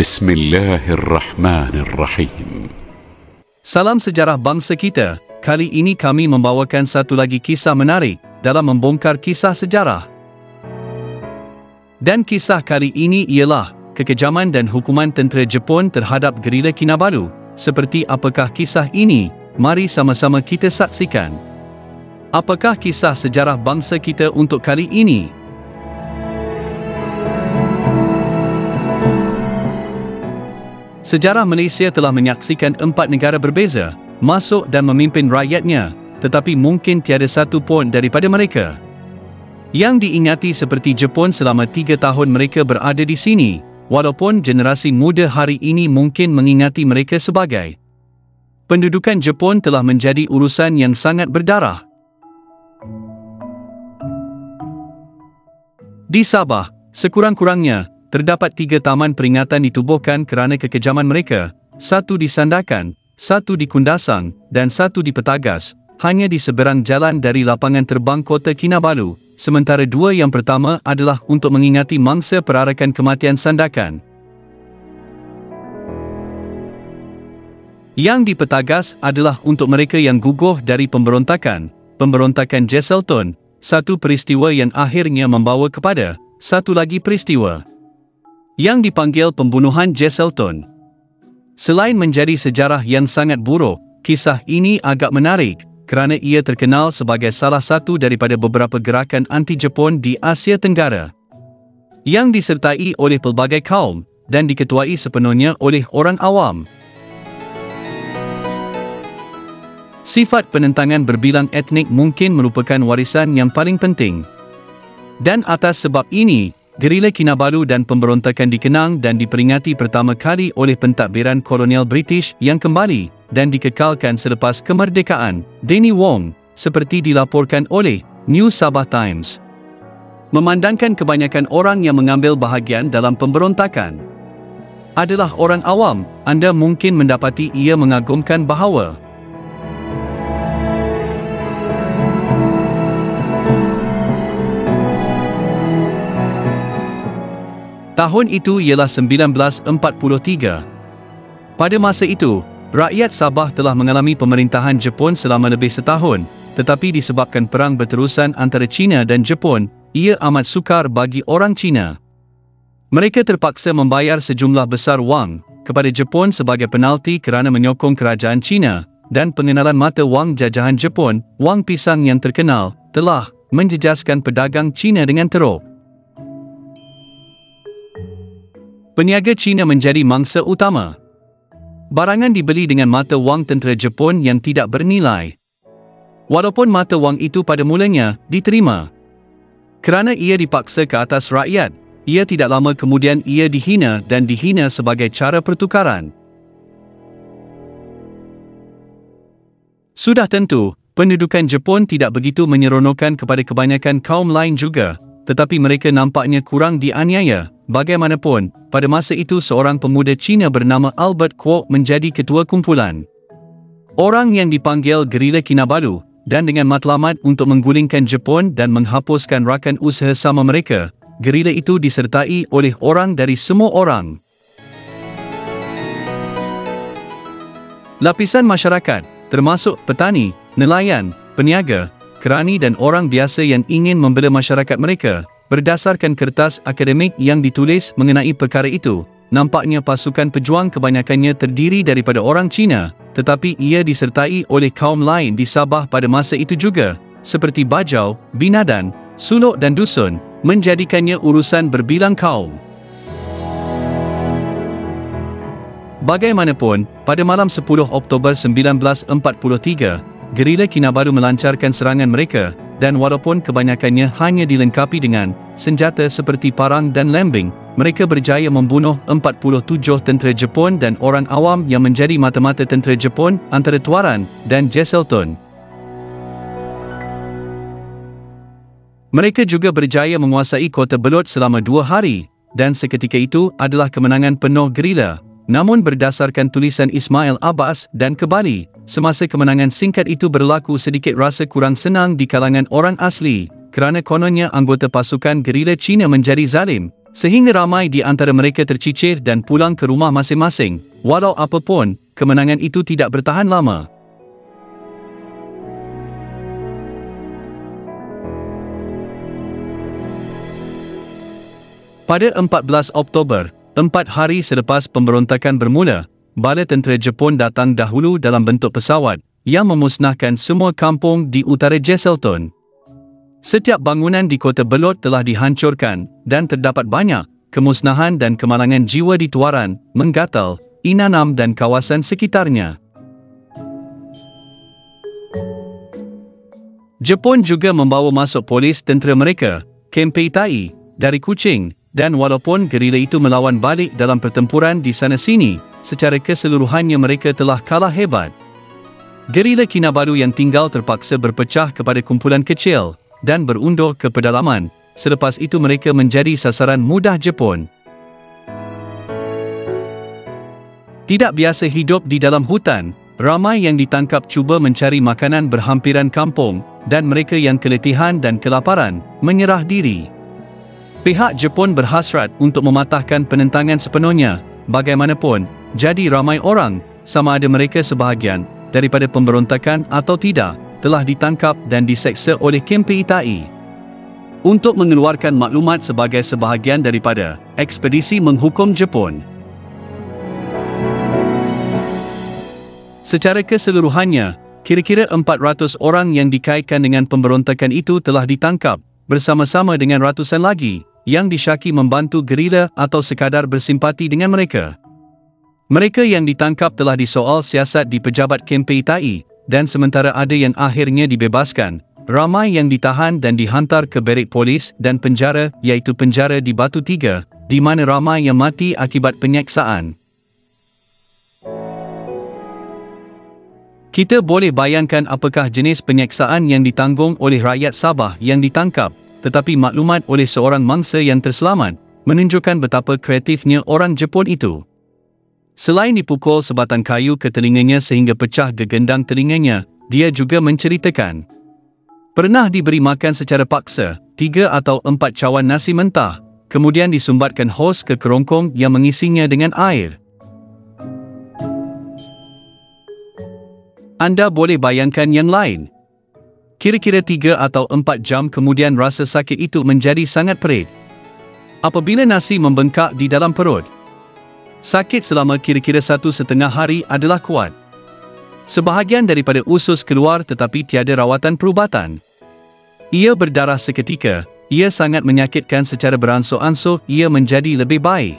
Bismillahirrahmanirrahim. Salam sejarah bangsa kita. Kali ini kami membawakan satu lagi kisah menarik dalam membongkar kisah sejarah. Dan kisah kali ini ialah kekejaman dan hukuman tentera Jepun terhadap gerila Kinabalu. Seperti apakah kisah ini? Mari sama-sama kita saksikan. Apakah kisah sejarah bangsa kita untuk kali ini? Sejarah Malaysia telah menyaksikan 4 negara berbeza masuk dan memimpin rakyatnya, tetapi mungkin tiada satu pun daripada mereka yang diingati seperti Jepun selama 3 tahun mereka berada di sini, walaupun generasi muda hari ini mungkin mengingati mereka sebagai pendudukan Jepun telah menjadi urusan yang sangat berdarah. Di Sabah, sekurang-kurangnya terdapat 3 taman peringatan ditubuhkan kerana kekejaman mereka, 1 di Sandakan, 1 di Kundasang, dan 1 di Petagas, hanya di seberang jalan dari lapangan terbang kota Kinabalu, sementara 2 yang pertama adalah untuk mengingati mangsa perarakan kematian Sandakan. Yang di Petagas adalah untuk mereka yang guguh dari pemberontakan Jesselton, satu peristiwa yang akhirnya membawa kepada satu lagi peristiwa yang dipanggil pembunuhan Jesselton. Selain menjadi sejarah yang sangat buruk, kisah ini agak menarik kerana ia terkenal sebagai salah satu daripada beberapa gerakan anti-Jepun di Asia Tenggara yang disertai oleh pelbagai kaum dan diketuai sepenuhnya oleh orang awam. Sifat penentangan berbilang etnik mungkin merupakan warisan yang paling penting. Dan atas sebab ini, gerila Kinabalu dan pemberontakan dikenang dan diperingati pertama kali oleh pentadbiran kolonial British yang kembali dan dikekalkan selepas kemerdekaan. Danny Wong, seperti dilaporkan oleh New Sabah Times, memandangkan kebanyakan orang yang mengambil bahagian dalam pemberontakan adalah orang awam. Anda mungkin mendapati ia mengagumkan bahawa tahun itu ialah 1943. Pada masa itu, rakyat Sabah telah mengalami pemerintahan Jepun selama lebih setahun, tetapi disebabkan perang berterusan antara China dan Jepun, ia amat sukar bagi orang China. Mereka terpaksa membayar sejumlah besar wang kepada Jepun sebagai penalti kerana menyokong kerajaan China, dan pengenalan mata wang jajahan Jepun, wang pisang yang terkenal, telah menjejaskan pedagang China dengan teruk. Peniaga China menjadi mangsa utama. Barangan dibeli dengan mata wang tentera Jepun yang tidak bernilai. Walaupun mata wang itu pada mulanya diterima kerana ia dipaksa ke atas rakyat, ia tidak lama kemudian ia dihina dan dihina sebagai cara pertukaran. Sudah tentu, pendudukan Jepun tidak begitu menyeronokkan kepada kebanyakan kaum lain juga, tetapi mereka nampaknya kurang dianiaya. Bagaimanapun, pada masa itu seorang pemuda Cina bernama Albert Kwok menjadi ketua kumpulan orang yang dipanggil gerila Kinabalu, dan dengan matlamat untuk menggulingkan Jepun dan menghapuskan rakan usaha sama mereka, gerila itu disertai oleh orang dari semua orang lapisan masyarakat, termasuk petani, nelayan, peniaga, kerani dan orang biasa yang ingin membela masyarakat mereka. Berdasarkan kertas akademik yang ditulis mengenai perkara itu, nampaknya pasukan pejuang kebanyakannya terdiri daripada orang Cina, tetapi ia disertai oleh kaum lain di Sabah pada masa itu juga, seperti Bajau, Binadan, Suluk dan Dusun, menjadikannya urusan berbilang kaum. Bagaimanapun, pada malam 10 Oktober 1943, gerila Kinabalu melancarkan serangan mereka, dan walaupun kebanyakannya hanya dilengkapi dengan senjata seperti parang dan lembing, mereka berjaya membunuh 47 tentera Jepun dan orang awam yang menjadi mata-mata tentera Jepun antara Tuaran dan Jesselton. Mereka juga berjaya menguasai kota Belot selama 2 hari, dan seketika itu adalah kemenangan penuh gerila. Namun berdasarkan tulisan Ismail Abbas dan Kebali, semasa kemenangan singkat itu berlaku sedikit rasa kurang senang di kalangan orang asli, kerana kononnya anggota pasukan gerila Cina menjadi zalim, Sehingga ramai di antara mereka tercicir dan pulang ke rumah masing-masing. Walau apapun, kemenangan itu tidak bertahan lama. Pada 14 Oktober, 4 hari selepas pemberontakan bermula, bala tentera Jepun datang dahulu dalam bentuk pesawat yang memusnahkan semua kampung di utara Jesselton. Setiap bangunan di kota Belot telah dihancurkan dan terdapat banyak kemusnahan dan kemalangan jiwa di Tuaran, Menggatal, Inanam dan kawasan sekitarnya. Jepun juga membawa masuk polis tentera mereka, Kempeitai, dari Kuching, dan walaupun gerila itu melawan balik dalam pertempuran di sana-sini, secara keseluruhannya mereka telah kalah hebat. Gerila Kinabalu yang tinggal terpaksa berpecah kepada kumpulan kecil dan berundur ke pedalaman. Selepas itu mereka menjadi sasaran mudah Jepun. Tidak biasa hidup di dalam hutan, ramai yang ditangkap cuba mencari makanan berhampiran kampung, dan mereka yang keletihan dan kelaparan menyerah diri. Pihak Jepun berhasrat untuk mematahkan penentangan sepenuhnya. Bagaimanapun, jadi ramai orang, sama ada mereka sebahagian daripada pemberontakan atau tidak, telah ditangkap dan diseksa oleh Kempeitai. Untuk mengeluarkan maklumat sebagai sebahagian daripada ekspedisi menghukum Jepun. Secara keseluruhannya, kira-kira 400 orang yang dikaitkan dengan pemberontakan itu telah ditangkap, bersama-sama dengan ratusan lagi yang disyaki membantu gerila atau sekadar bersimpati dengan mereka. Mereka yang ditangkap telah disoal siasat di pejabat Kempeitai, dan sementara ada yang akhirnya dibebaskan, ramai yang ditahan dan dihantar ke berik polis dan penjara, iaitu penjara di Batu Tiga, di mana ramai yang mati akibat penyiksaan. Kita boleh bayangkan apakah jenis penyiksaan yang ditanggung oleh rakyat Sabah yang ditangkap, tetapi maklumat oleh seorang mangsa yang terselamat, menunjukkan betapa kreatifnya orang Jepun itu. Selain dipukul sebatang kayu ke telinganya sehingga pecah gegendang telinganya, dia juga menceritakan pernah diberi makan secara paksa, 3 atau 4 cawan nasi mentah, kemudian disumbatkan hos ke kerongkong yang mengisinya dengan air. Anda boleh bayangkan yang lain. Kira-kira 3 atau 4 jam kemudian rasa sakit itu menjadi sangat perit. Apabila nasi membengkak di dalam perut, sakit selama kira-kira 1,5 hari adalah kuat. Sebahagian daripada usus keluar tetapi tiada rawatan perubatan. Ia berdarah seketika, ia sangat menyakitkan secara beransur-ansur, ia menjadi lebih baik.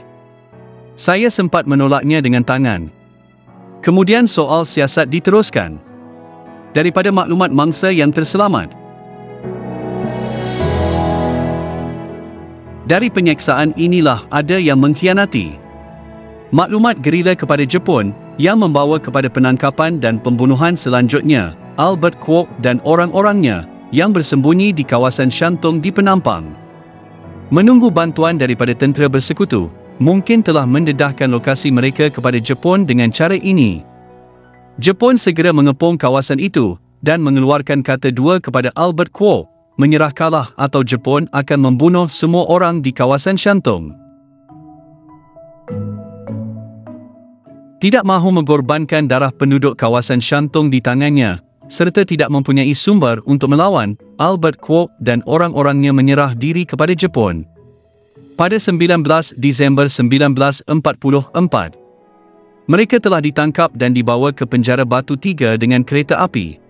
Saya sempat menolaknya dengan tangan. Kemudian soal siasat diteruskan. Daripada maklumat mangsa yang terselamat. Dari penyiksaan inilah ada yang mengkhianati maklumat gerila kepada Jepun, yang membawa kepada penangkapan dan pembunuhan selanjutnya, Albert Kwok dan orang-orangnya, yang bersembunyi di kawasan Shantung di Penampang. Menunggu bantuan daripada tentera bersekutu, mungkin telah mendedahkan lokasi mereka kepada Jepun dengan cara ini. Jepun segera mengepung kawasan itu, dan mengeluarkan kata dua kepada Albert Kwok, menyerah kalah atau Jepun akan membunuh semua orang di kawasan Shantung. Tidak mahu mengorbankan darah penduduk kawasan Shantung di tangannya, serta tidak mempunyai sumber untuk melawan, Albert Kwok dan orang-orangnya menyerah diri kepada Jepun. Pada 19 Disember 1944, mereka telah ditangkap dan dibawa ke penjara Batu Tiga dengan kereta api.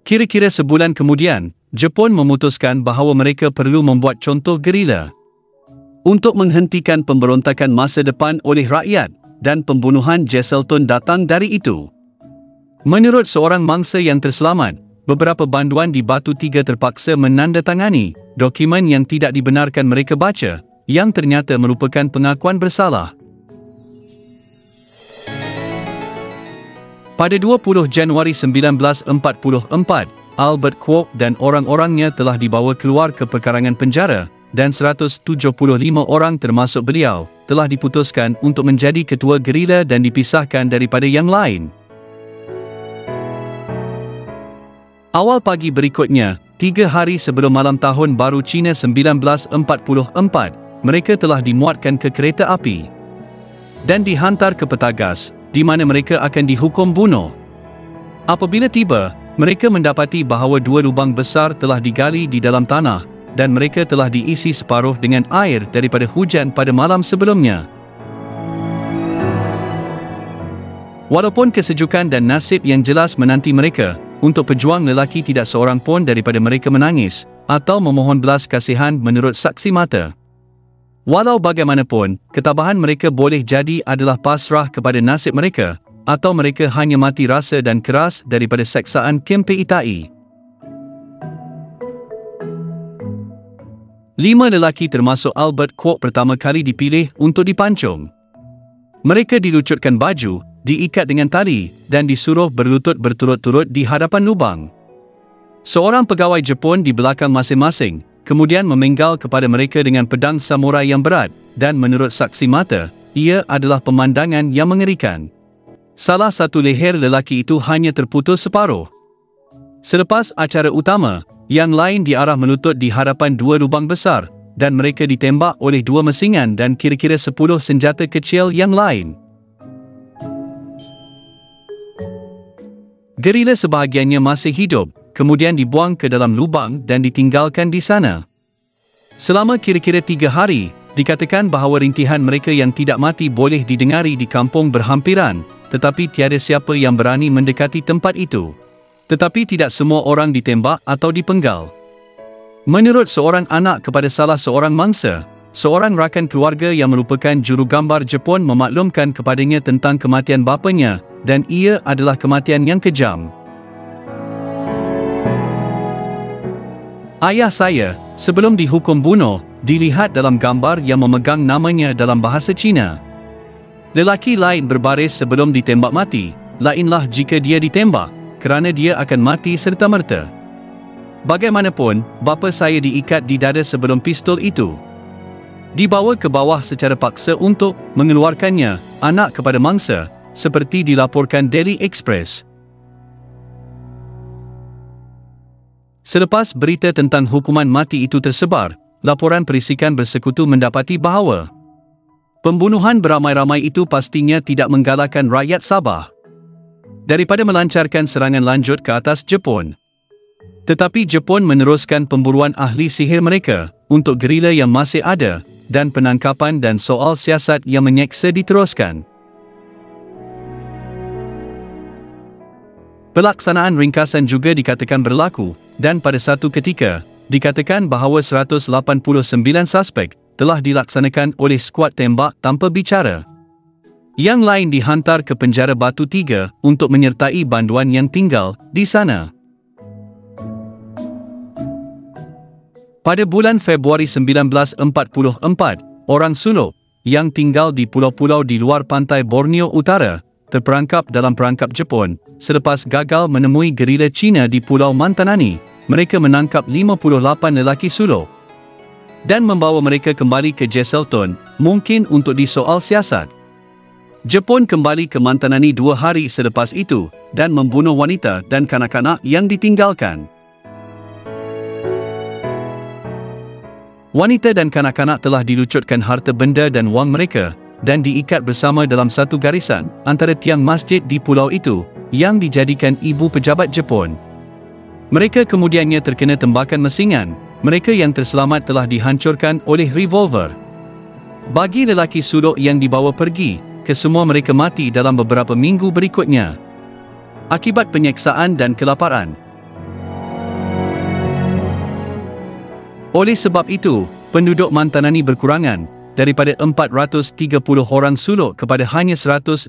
Kira-kira sebulan kemudian, Jepun memutuskan bahawa mereka perlu membuat contoh gerila untuk menghentikan pemberontakan masa depan oleh rakyat, dan pembunuhan Jesselton datang dari itu. Menurut seorang mangsa yang terselamat, beberapa banduan di Batu Tiga terpaksa menandatangani dokumen yang tidak dibenarkan mereka baca, yang ternyata merupakan pengakuan bersalah. Pada 20 Januari 1944, Albert Kwok dan orang-orangnya telah dibawa keluar ke perkarangan penjara, dan 175 orang termasuk beliau, telah diputuskan untuk menjadi ketua gerila dan dipisahkan daripada yang lain. Awal pagi berikutnya, 3 hari sebelum malam tahun baru Cina 1944, mereka telah dimuatkan ke kereta api dan dihantar ke Petagas, di mana mereka akan dihukum bunuh. Apabila tiba, mereka mendapati bahawa 2 lubang besar telah digali di dalam tanah, dan mereka telah diisi separuh dengan air daripada hujan pada malam sebelumnya. Walaupun kesejukan dan nasib yang jelas menanti mereka, untuk pejuang lelaki tidak seorang pun daripada mereka menangis, atau memohon belas kasihan menurut saksi mata. Walau bagaimanapun, ketabahan mereka boleh jadi adalah pasrah kepada nasib mereka, atau mereka hanya mati rasa dan keras daripada seksaan Kim Peitai. 5 lelaki termasuk Albert Kwok pertama kali dipilih untuk dipancung. Mereka dilucutkan baju, diikat dengan tali, dan disuruh berlutut berturut-turut di hadapan lubang. Seorang pegawai Jepun di belakang masing-masing, kemudian memenggal kepada mereka dengan pedang samurai yang berat, dan menurut saksi mata, ia adalah pemandangan yang mengerikan. Salah satu leher lelaki itu hanya terputus separuh. Selepas acara utama, yang lain diarah melutut di hadapan 2 lubang besar, dan mereka ditembak oleh 2 mesingan dan kira-kira 10 senjata kecil yang lain. Gerila sebahagiannya masih hidup, kemudian dibuang ke dalam lubang dan ditinggalkan di sana. Selama kira-kira 3 hari, dikatakan bahawa rintihan mereka yang tidak mati boleh didengari di kampung berhampiran, tetapi tiada siapa yang berani mendekati tempat itu. Tetapi tidak semua orang ditembak atau dipenggal. Menurut seorang anak kepada salah seorang mangsa, seorang rakan keluarga yang merupakan jurugambar Jepun memaklumkan kepadanya tentang kematian bapanya, dan ia adalah kematian yang kejam. Ayah saya, sebelum dihukum bunuh, dilihat dalam gambar yang memegang namanya dalam bahasa Cina. Lelaki lain berbaris sebelum ditembak mati, lainlah jika dia ditembak, kerana dia akan mati serta-merta. Bagaimanapun, bapa saya diikat di dada sebelum pistol itu dibawa ke bawah secara paksa untuk mengeluarkannya, anak kepada mangsa, seperti dilaporkan Daily Express. Selepas berita tentang hukuman mati itu tersebar, laporan perisikan bersekutu mendapati bahawa pembunuhan beramai-ramai itu pastinya tidak menggalakkan rakyat Sabah daripada melancarkan serangan lanjut ke atas Jepun. Tetapi Jepun meneruskan pemburuan ahli sihir mereka untuk gerila yang masih ada, dan penangkapan dan soal siasat yang menyeksa diteruskan. Pelaksanaan ringkasan juga dikatakan berlaku, dan pada satu ketika, dikatakan bahawa 189 suspek telah dilaksanakan oleh skuad tembak tanpa bicara. Yang lain dihantar ke penjara Batu 3 untuk menyertai banduan yang tinggal di sana. Pada bulan Februari 1944, orang suluk yang tinggal di pulau-pulau di luar pantai Borneo Utara terperangkap dalam perangkap Jepun. Selepas gagal menemui gerila Cina di Pulau Mantanani, mereka menangkap 58 lelaki suluk dan membawa mereka kembali ke Jesselton, mungkin untuk disoal siasat. Jepun kembali ke Mantanani 2 hari selepas itu dan membunuh wanita dan kanak-kanak yang ditinggalkan. Wanita dan kanak-kanak telah dilucutkan harta benda dan wang mereka, dan diikat bersama dalam satu garisan antara tiang masjid di pulau itu, yang dijadikan ibu pejabat Jepun. Mereka kemudiannya terkena tembakan mesingan. Mereka yang terselamat telah dihancurkan oleh revolver. Bagi lelaki suluk yang dibawa pergi, kesemua mereka mati dalam beberapa minggu berikutnya akibat penyeksaan dan kelaparan. Oleh sebab itu, penduduk Mantanani berkurangan, daripada 430 orang suluk kepada hanya 125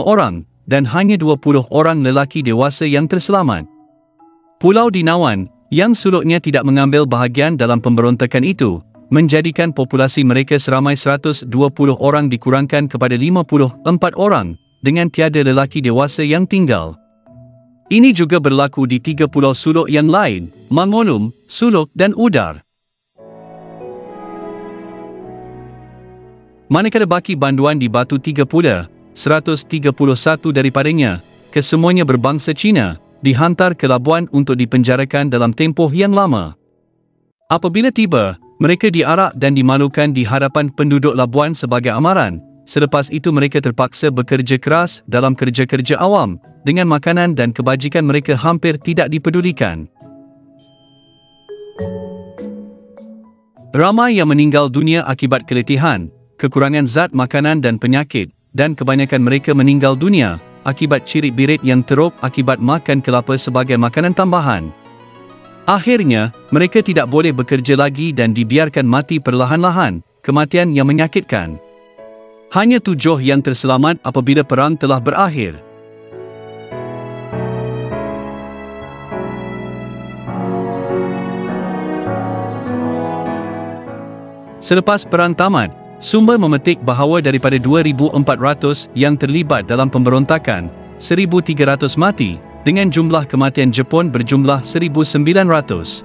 orang, dan hanya 20 orang lelaki dewasa yang terselamat. Pulau Dinawan, yang suluknya tidak mengambil bahagian dalam pemberontakan itu, menjadikan populasi mereka seramai 120 orang dikurangkan kepada 54 orang, dengan tiada lelaki dewasa yang tinggal. Ini juga berlaku di 3 pulau suluk yang lain, Mangolum, Suluk dan Udar. Manakala baki banduan di Batu 3 pula, 131 daripadanya, kesemuanya berbangsa Cina, dihantar ke Labuan untuk dipenjarakan dalam tempoh yang lama. Apabila tiba, mereka diarak dan dimalukan di hadapan penduduk Labuan sebagai amaran. Selepas itu mereka terpaksa bekerja keras dalam kerja-kerja awam, dengan makanan dan kebajikan mereka hampir tidak dipedulikan. Ramai yang meninggal dunia akibat keletihan, kekurangan zat makanan dan penyakit, dan kebanyakan mereka meninggal dunia akibat cirit-birit yang teruk akibat makan kelapa sebagai makanan tambahan. Akhirnya, mereka tidak boleh bekerja lagi dan dibiarkan mati perlahan-lahan, kematian yang menyakitkan. Hanya 7 yang terselamat apabila perang telah berakhir. Selepas perang tamat, sumber memetik bahawa daripada 2,400 yang terlibat dalam pemberontakan, 1,300 mati, dengan jumlah kematian Jepun berjumlah 1,900.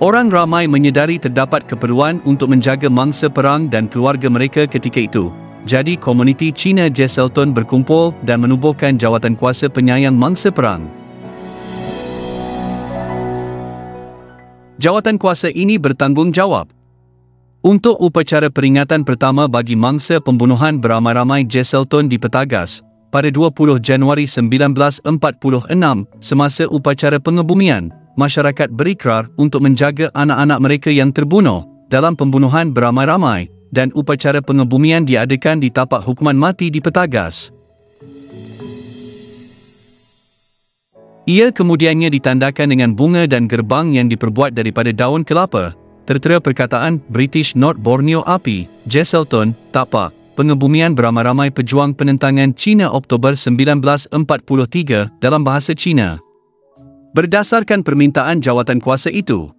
Orang ramai menyedari terdapat keperluan untuk menjaga mangsa perang dan keluarga mereka ketika itu. Jadi komuniti Cina Jesselton berkumpul dan menubuhkan jawatan kuasa penyayang mangsa perang. Jawatan kuasa ini bertanggungjawab untuk upacara peringatan pertama bagi mangsa pembunuhan beramai-ramai Jesselton di Petagas pada 20 Januari 1946. Semasa upacara pengebumian, masyarakat berikrar untuk menjaga anak-anak mereka yang terbunuh dalam pembunuhan beramai-ramai, dan upacara pengebumian diadakan di tapak hukuman mati di Petagas. Ia kemudiannya ditandakan dengan bunga dan gerbang yang diperbuat daripada daun kelapa. Tertera perkataan British North Borneo Api, Jesselton, tapak pengebumian beramai-ramai pejuang penentangan Cina Oktober 1943 dalam bahasa Cina. Berdasarkan permintaan jawatan kuasa itu,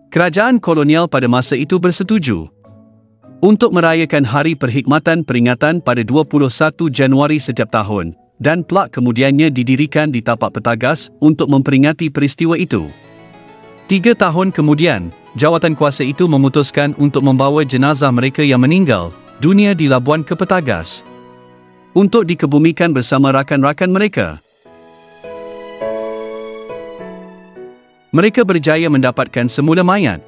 kerajaan kolonial pada masa itu bersetuju untuk merayakan Hari Perkhidmatan Peringatan pada 21 Januari setiap tahun, dan plak kemudiannya didirikan di tapak Petagas untuk memperingati peristiwa itu. 3 tahun kemudian, jawatan kuasa itu memutuskan untuk membawa jenazah mereka yang meninggal dunia di Labuan ke Petagas untuk dikebumikan bersama rakan-rakan mereka. Mereka berjaya mendapatkan semula mayat,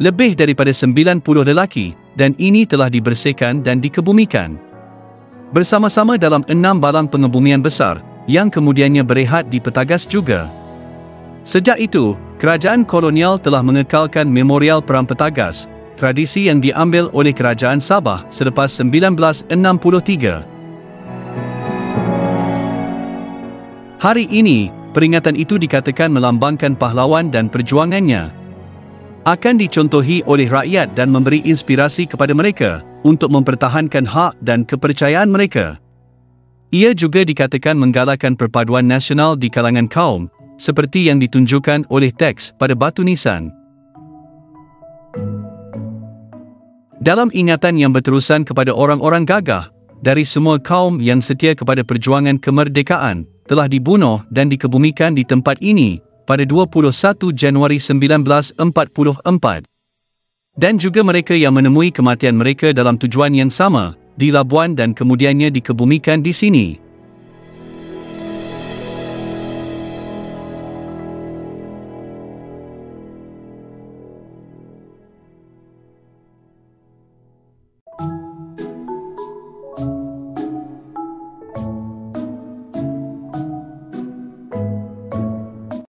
lebih daripada 90 lelaki, dan ini telah dibersihkan dan dikebumikan bersama-sama dalam 6 balang pengebumian besar, yang kemudiannya berehat di Petagas juga. Sejak itu, kerajaan kolonial telah mengekalkan memorial Perang Petagas, tradisi yang diambil oleh kerajaan Sabah selepas 1963. Hari ini, peringatan itu dikatakan melambangkan pahlawan dan perjuangannya. Akan dicontohi oleh rakyat dan memberi inspirasi kepada mereka untuk mempertahankan hak dan kepercayaan mereka. Ia juga dikatakan menggalakkan perpaduan nasional di kalangan kaum, seperti yang ditunjukkan oleh teks pada batu nisan. Dalam ingatan yang berterusan kepada orang-orang gagah dari semua kaum yang setia kepada perjuangan kemerdekaan, telah dibunuh dan dikebumikan di tempat ini pada 21 Januari 1944. Dan juga mereka yang menemui kematian mereka dalam tujuan yang sama, di Labuan dan kemudiannya dikebumikan di sini.